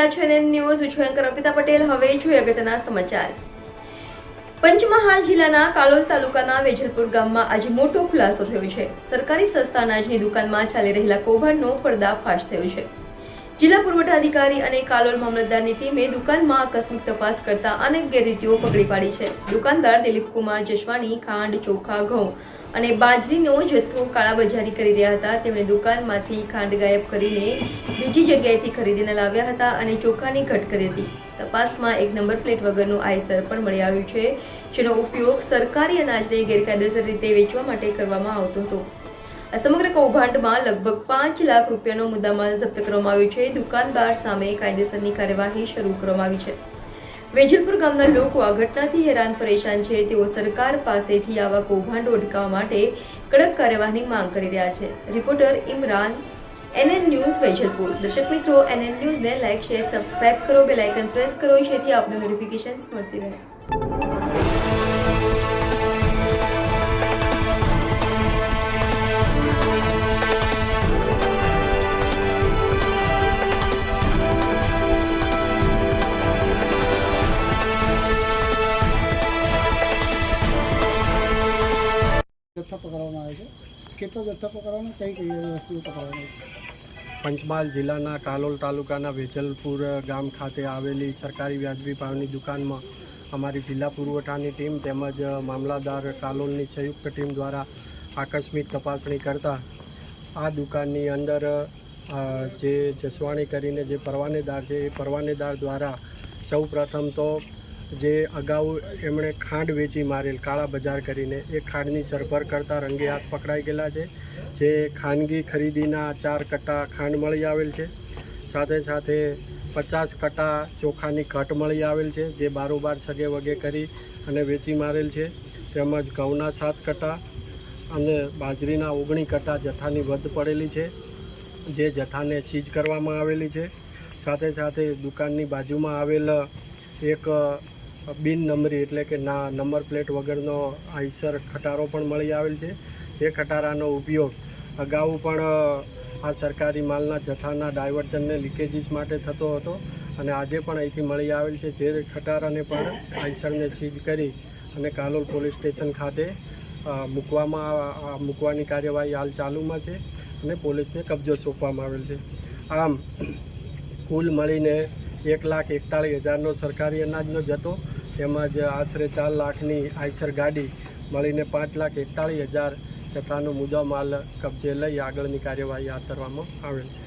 રહ્યા છો NN news. હું છું એન્કર અર્પિતા પટેલ. હવે જોઈએ અગત્યના સમાચાર. પંચમહાલ જિલ્લાના કાલોલ તાલુકાના વેજલપુર ગામમાં આજે મોટો ખુલાસો થયો છે. સરકારી સસ્તા અનાજની દુકાનમાં ચાલી રહેલા કૌભાંડનો પર્દાફાશ થયો છે. જિલ્લા પુરવઠા અધિકારી અને કાલોલ મામલતદારની ટીમે દુકાનમાં આકસ્મિક તપાસ કરતા અનેક ગેરરીતિઓ પકડી પાડી છે. દુકાનદાર દિલીપકુમાર જસવાણી ખાંડ, ચોખા, ઘઉં અને બાજરીનો જથ્થો કાળાબજારી કરી રહ્યા હતા. તેમણે દુકાનમાંથી ખાંડ ગાયબ કરીને બીજી જગ્યાએથી ખરીદીને લાવ્યા હતા અને ચોખાની ઘટ કરી હતી. તપાસમાં એક નંબર પ્લેટ વગરનું આઈસર પણ મળી આવ્યું છે, જેનો ઉપયોગ સરકારી અનાજને ગેરકાયદેસર રીતે વેચવા માટે કરવામાં આવતો હતો. આ સમગ્ર કૌભાંડમાં લગભગ 5 લાખ રૂપિયાનો મુદ્દામાલ જપ્ત કરવામાં આવ્યો છે. દુકાનદાર સામે કાયદેસરની કાર્યવાહી શરૂ કરવામાં આવી છે. વેજલપુર ગામના લોકો આ ઘટનાથી હેરાન પરેશાન છે. તેઓ સરકાર પાસેથી આવા કૌભાંડો અટકાવવા માટે કડક કાર્યવાહીની માંગ કરી રહ્યા છે. Reporter Imran, NN news Vejalpur. દર્શક મિત્રો, એનએન ન્યૂઝને લાઇક, શેર, સબસ્ક્રાઇબ કરો, બેલ આઇકન પ્રેસ કરો, જેથી આપને નોટિફિકેશન્સ મળતી રહે. જથ્થા પકડવામાં આવે છે. કેટલો જથ્થા પકડવાનો, કઈ કઈ વસ્તુઓ પકડવાની છે? પંચમહાલ જિલ્લાના કાલોલ તાલુકાના વેજલપુર ગામ ખાતે આવેલી સરકારી વ્યાજબી ભાવની દુકાનમાં અમારી જિલ્લા પુરવઠાની ટીમ તેમજ મામલતદાર કાલોલની સંયુક્ત ટીમ દ્વારા આકસ્મિક તપાસણી કરતા આ દુકાનની અંદર જે જસવાણી કરીને જે પરવાનેદાર છે એ પરવાનેદાર દ્વારા સૌ પ્રથમ તો જે અગાઉ એમણે ખાંડ વેચી મારેલ કાળા બજાર કરીને એ ખાંડની સરભર કરતાં રંગે હાથ પકડાઈ ગયેલા છે. જે ખાનગી ખરીદીના 4 કટ્ટા ખાંડ મળી આવેલ છે. સાથે સાથે 50 કટ્ટા ચોખાની ઘટ મળી આવેલ છે, જે બારોબાર સગે વગે કરી અને વેચી મારેલ છે. તેમજ ઘઉંના 7 કટ્ટા અને બાજરીના 19 કટ્ટા જથ્થાની વધ પડેલી છે, જે જથ્થાને સીઝ કરવામાં આવેલી છે. સાથે સાથે દુકાનની બાજુમાં આવેલ એક બિન નંબરી એટલે કે નંબર પ્લેટ વગરનો આઈસર ખટારો પણ મળી આવેલ છે. જે ખટારાનો ઉપયોગ અગાઉ પણ આ સરકારી માલના જથ્થાના ડાયવર્ઝનને લીકેજીસ માટે થતો હતો અને આજે પણ અહીંથી મળી આવેલ છે. જે ખટારાને પણ આઈસરને સીઝ કરી અને કાલોલ પોલીસ સ્ટેશન ખાતે મૂકવાની કાર્યવાહી હાલ ચાલુમાં છે અને પોલીસને કબજો સોંપવામાં આવેલ છે. આમ કુલ મળીને 1,41,000નો સરકારી અનાજનો જથ્થો તેમજ આશરે 4 લાખની આઈસર ગાડી મળીને 5,41,000 જથ્થાનો મુદ્દામાલ કબજે લઈ આગળની કાર્યવાહી હાથ ધરવામાં આવેલ છે.